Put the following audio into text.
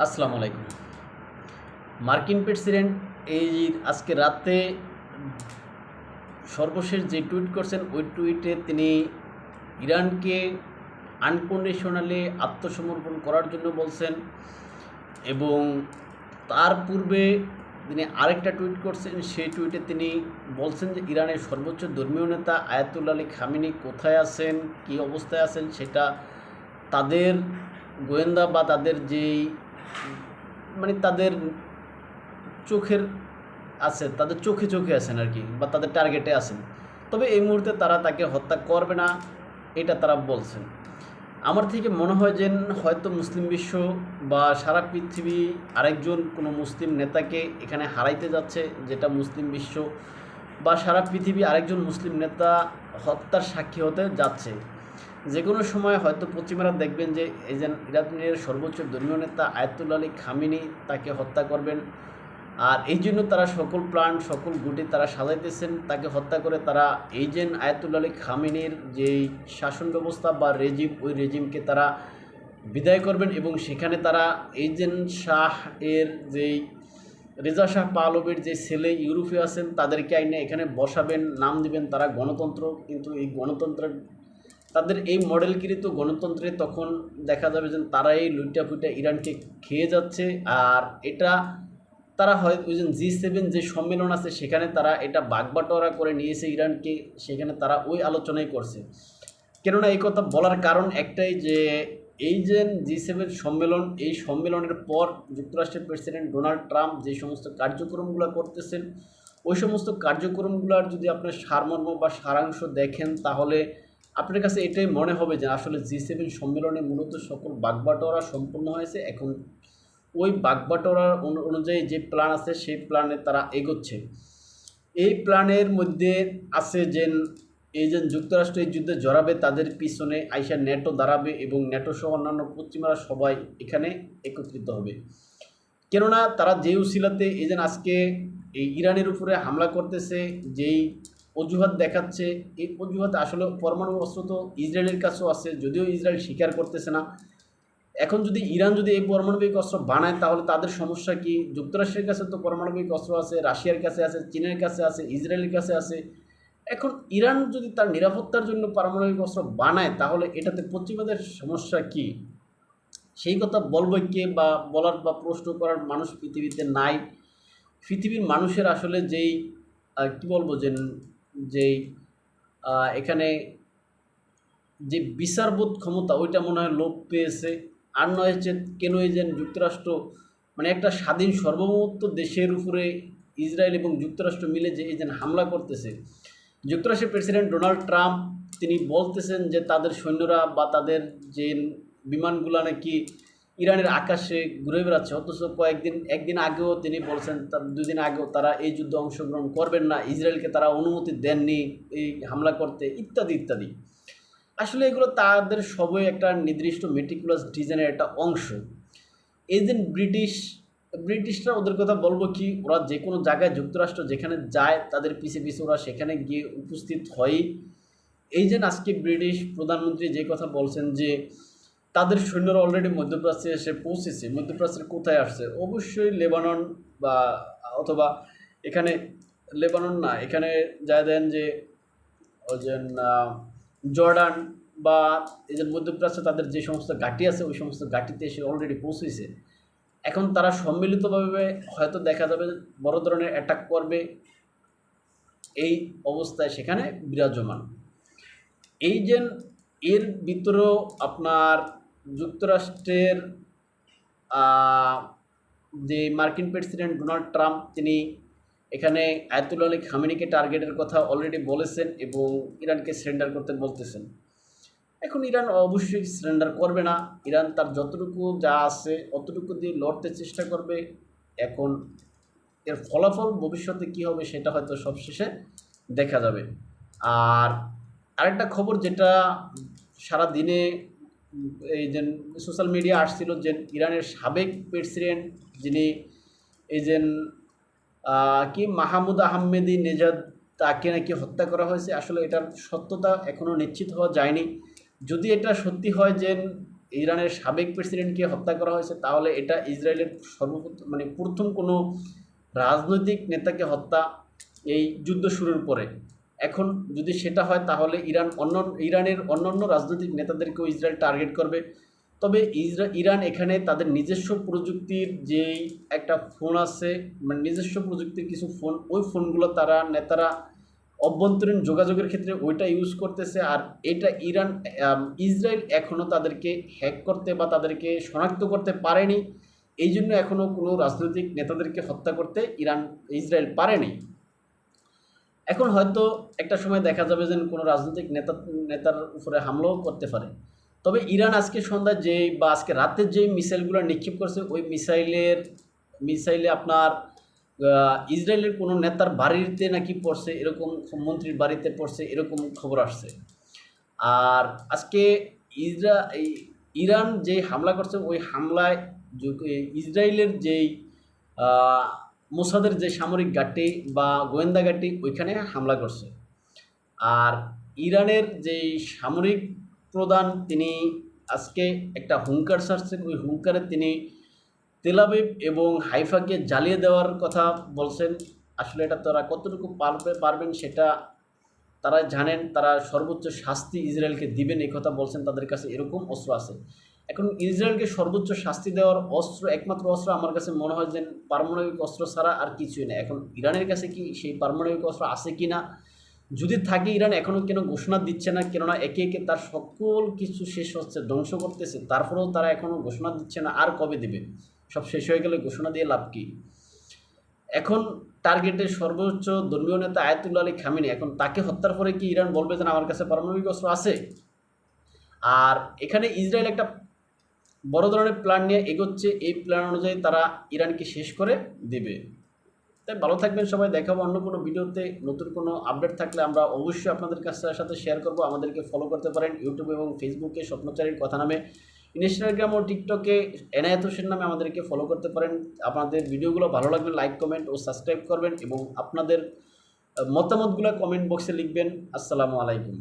আসসালামু আলাইকুম। মার্কিন প্রেসিডেন্ট এই আজকে রাতে সর্বশেষ যে টুইট করছেন, ওই টুইটে তিনি ইরানকে আনকন্ডিশনালি আত্মসমর্পণ করার জন্য বলছেন এবং তার পূর্বে তিনি আরেকটা টুইট করছেন। সেই টুইটে তিনি বলছেন যে ইরানের সর্বোচ্চ ধর্মীয় নেতা আয়াতুল্লাহ আলী খামেনি কোথায় আছেন, কী অবস্থায় আছেন, সেটা তাদের গোয়েন্দা বা তাদের যেই তাদের চোখের আছে, তাদের চোখে চোখে আছেন আর কি, বা তাদের টার্গেটে আছেন। তবে এই মুহূর্তে তারা তাকে হত্যা করবে না, এটা তারা বলছেন। আমার থেকে মনে হয় যে হয়তো মুসলিম বিশ্ব বা সারা পৃথিবী আরেকজন কোনো মুসলিম নেতাকে এখানে হারাইতে যাচ্ছে, যেটা মুসলিম বিশ্ব বা সারা পৃথিবী আরেকজন মুসলিম নেতা হত্যার সাক্ষী হতে যাচ্ছে। যে কোনো সময় হয়তো পশ্চিমারা দেখবেন যে এই যে ইরানের সর্বোচ্চ ধর্মীয় নেতা আয়াতুল্লাহ আলী খামেনি তাকে হত্যা করবেন, আর এই জন্য তারা সকল প্ল্যান সকল গুটি তারা সাজাইতেছেন তাকে হত্যা করে। তারা এই যে আয়াতুল্লাহ আলী খামেনির যেই শাসন ব্যবস্থা বা রেজিম, ওই রেজিমকে তারা বিদায় করবেন এবং সেখানে তারা এই যে শাহ এর যেই রেজা শাহ পাহলভীর যে ছেলে ইউরোপে আছেন তাদেরকে আইনে এখানে বসাবেন, নাম দিবেন তারা গণতন্ত্র। কিন্তু এই গণতন্ত্রের তাদের এই মডেলকৃত গণতন্ত্রে তখন দেখা যাবে যে তারা এই লুইটা পুইটা ইরানকে খেয়ে যাচ্ছে। আর এটা তারা হয় ওই যে G7 যে সম্মেলন আছে সেখানে তারা এটা বাগবাটোয়ারা করে নিয়েছে ইরানকে, সেখানে তারা ওই আলোচনাই করছে। কেননা এই কথা বলার কারণ একটাই, যে এই যে G7 সম্মেলন, এই সম্মেলনের পর যুক্তরাষ্ট্রের প্রেসিডেন্ট ডোনাল্ড ট্রাম্প যে সমস্ত কার্যক্রমগুলো করতেছেন, ওই সমস্ত কার্যক্রমগুলোর যদি আপনার সারমর্ম বা সারাংশ দেখেন, তাহলে আপনার কাছে এটাই মনে হবে যে আসলে G7 সম্মেলনে মূলত সকল বাগবাটোয়ারা সম্পূর্ণ হয়েছে। এখন ওই বাগবাটোয়ারার অনুযায়ী যে প্ল্যান আছে সেই প্ল্যানে তারা এগোচ্ছে। এই প্ল্যানের মধ্যে আছে যে এই যে যুক্তরাষ্ট্র এই যুদ্ধে জড়াবে, তাদের পিছনে আইসা ন্যাটো দাঁড়াবে এবং ন্যাটো সহ অন্যান্য পশ্চিমারা সবাই এখানে একত্রিত হবে। কেননা তারা যে উসিলাতে এই যে আজকে এই ইরানের উপরে হামলা করতেছে, যেই অজুহাত দেখাচ্ছে, এই অজুহাত আসলে পরমাণু অস্ত্র তো ইসরায়েলের কাছেও আছে, যদিও ইসরায়েল স্বীকার করতেছে না। এখন যদি ইরান যদি এই পারমাণবিক অস্ত্র বানায় তাহলে তাদের সমস্যা কি? যুক্তরাষ্ট্রের কাছে তো পারমাণবিক অস্ত্র আছে, রাশিয়ার কাছে আছে, চীনের কাছে আছে, ইসরায়েলের কাছে আছে। এখন ইরান যদি তার নিরাপত্তার জন্য পারমাণবিক অস্ত্র বানায় তাহলে এটাতে পশ্চিমাদের সমস্যা কি? সেই কথা বলবে কে, বা বলার বা প্রশ্ন করার মানুষ পৃথিবীতে নাই। পৃথিবীর মানুষের আসলে যেই কি বলবো যে যেই এখানে যে বিচারবোধ ক্ষমতা, ওইটা মনে হয় লোপ পেয়েছে। আর নয় হচ্ছে কেন এই যে যুক্তরাষ্ট্র একটা স্বাধীন সার্বভৌমত্ব দেশের উপরে ইসরায়েল এবং যুক্তরাষ্ট্র মিলে যে এই যে হামলা করতেছে। যুক্তরাষ্ট্রের প্রেসিডেন্ট ডোনাল্ড ট্রাম্প তিনি বলতেছেন যে তাদের সৈন্যরা বা তাদের যে বিমানগুলো নাকি ইরানের আকাশে ঘুরে বেড়াচ্ছে, অথচ একদিন আগেও তিনি বলছেন, তার 2 দিন আগেও তারা এই যুদ্ধে অংশগ্রহণ করবেন না, ইসরায়েলকে তারা অনুমতি দেননি এই হামলা করতে, ইত্যাদি ইত্যাদি। আসলে এগুলো তাদের সবই একটা নির্দিষ্ট মেটিকুলাস ডিজাইনের একটা অংশ। এই যে ব্রিটিশরা ওদের কথা বলবো কি, ওরা যে কোনো জায়গায় যুক্তরাষ্ট্র যেখানে যায় তাদের পিছে পিছে ওরা সেখানে গিয়ে উপস্থিত হয়। এই যে আজকে ব্রিটিশ প্রধানমন্ত্রী যে কথা বলছেন যে তাদের সৈন্যরা অলরেডি মধ্যপ্রাচ্যে এসে পৌঁছেছে। মধ্যপ্রাচ্যের কোথায় আসছে? অবশ্যই লেবানন বা অথবা এখানে লেবানন না, এখানে যা দেন যে ওই যে জর্ডান বা এই যে মধ্যপ্রাচ্যে তাদের যে সমস্ত ঘাঁটি আছে ওই সমস্ত ঘাঁটিতে এসে অলরেডি পৌঁছেছে। এখন তারা সম্মিলিতভাবে হয়তো দেখা যাবে বড় ধরনের অ্যাটাক করবে, এই অবস্থায় সেখানে বিরাজমান। এই যে এর ভিতরেও আপনার যুক্তরাষ্ট্রের যে মার্কিন প্রেসিডেন্ট ডোনাল্ড ট্রাম্প তিনি এখানে আয়াতুল্লাহ আলী খামেনিকে টার্গেটের কথা অলরেডি বলেছেন এবং ইরানকে সারেন্ডার করতে বলতেছেন। এখন ইরান অবশ্যই সারেন্ডার করবে না, ইরান তার যতটুকু যা আছে অতটুকু দিয়ে লড়তে চেষ্টা করবে। এখন এর ফলাফল ভবিষ্যতে কী হবে সেটা হয়তো সবশেষে দেখা যাবে। আর আরেকটা খবর যেটা সারা দিনে এই যে সোশ্যাল মিডিয়া আসছিল, যে ইরানের সাবেক প্রেসিডেন্ট যিনি এই যে কি মাহমুদ আহমেদি নেজাদ, তাকে নাকি হত্যা করা হয়েছে। আসলে এটার সত্যতা এখনও নিশ্চিত হওয়া যায়নি। যদি এটা সত্যি হয় যে ইরানের সাবেক প্রেসিডেন্টকে হত্যা করা হয়েছে, তাহলে এটা ইসরায়েলের প্রথম কোনো রাজনৈতিক নেতাকে হত্যা এই যুদ্ধ শুরুর পরে। এখন যদি সেটা হয় তাহলে ইরানের অন্যান্য রাজনৈতিক নেতাদেরকেও ইসরায়েল টার্গেট করবে। তবে ইরান এখানে তাদের নিজস্ব প্রযুক্তির যেই একটা ফোন আছে, নিজস্ব প্রযুক্তির কিছু ফোন, ওই ফোনগুলো নেতারা অভ্যন্তরীণ যোগাযোগের ক্ষেত্রে ওইটা ইউজ করতেছে। আর এটা ইসরায়েল এখনও তাদেরকে হ্যাক করতে বা তাদেরকে শনাক্ত করতে পারেনি, এই জন্য এখনও কোনো রাজনৈতিক নেতাদেরকে হত্যা করতে ইসরায়েল পারেনি। এখন হয়তো একটা সময় দেখা যাবে যে কোনো রাজনৈতিক নেতার উপরে হামলাও করতে পারে। তবে ইরান আজকে সন্ধ্যায় আজকে রাতে যেই মিসাইলগুলো নিক্ষেপ করছে, ওই মিসাইলে আপনার ইসরায়েলের কোনো নেতার বাড়িতে নাকি পড়ছে, এরকম মন্ত্রীর বাড়িতে পড়ছে, এরকম খবর আসছে। আর আজকে ইরান যে হামলা করছে, ওই হামলায় ইসরায়েলের মোসাদের যে সামরিক ঘাঁটি বা গোয়েন্দা ঘাঁটি, ওইখানে হামলা করছে। আর ইরানের যে সামরিক প্রধান, তিনি আজকে একটা হুঙ্কার ছাড়ছেন। ওই হুঙ্কারে তিনি তেল আবিব এবং হাইফাকে জ্বালিয়ে দেওয়ার কথা বলছেন। আসলে এটা তারা কতটুকু পারবেন সেটা তারা জানেন। তারা সর্বোচ্চ শাস্তি ইসরায়েলকে দিবেন এই কথা বলছেন, তাদের কাছে এরকম অস্ত্র আছে। এখন ইসরায়েলকে সর্বোচ্চ শাস্তি দেওয়ার একমাত্র অস্ত্র আমার কাছে মনে হয় যে পারমাণবিক অস্ত্র ছাড়া আর কিছুই না। এখন ইরানের কাছে কি সেই পারমাণবিক অস্ত্র আছে কি না, যদি থাকে, ইরান এখনও কেন ঘোষণা দিচ্ছে না? কেননা একে একে তার সকল কিছু শেষ হচ্ছে, ধ্বংস করতেছে, তারপরেও তারা এখনও ঘোষণা দিচ্ছে না। আর কবে দেবে? সব শেষ হয়ে গেলে ঘোষণা দিয়ে লাভ কি? এখন টার্গেটের সর্বোচ্চ ধর্মীয় নেতা আয়াতুল্লাহ আলী খামেনি, এখন তাকে হত্যার পরে কি ইরান বলবে যে আমার কাছে পারমাণবিক অস্ত্র আছে? আর এখানে ইসরায়েল একটা বড় ধরনের প্ল্যান নিয়ে এগোচ্ছে। এই প্ল্যান অনুযায়ী তারা ইরানকে শেষ করে দিবে। তাই ভালো থাকবেন সবাই। দেখাবো অন্য কোনো ভিডিওতে। নতুন কোনো আপডেট থাকলে আমরা অবশ্যই আপনাদের সাথে শেয়ার করব। আমাদেরকে ফলো করতে পারেন ইউটিউব এবং ফেসবুকে স্বপ্নচারীর কথা নামে, ইনস্টাগ্রাম ও টিকটকে এনায়েত হোসেন নামে আমাদেরকে ফলো করতে পারেন। আপনাদের ভিডিওগুলো ভালো লাগলে লাইক, কমেন্ট ও সাবস্ক্রাইব করবেন এবং আপনাদের মতামতগুলো কমেন্ট বক্সে লিখবেন। আসসালামু আলাইকুম।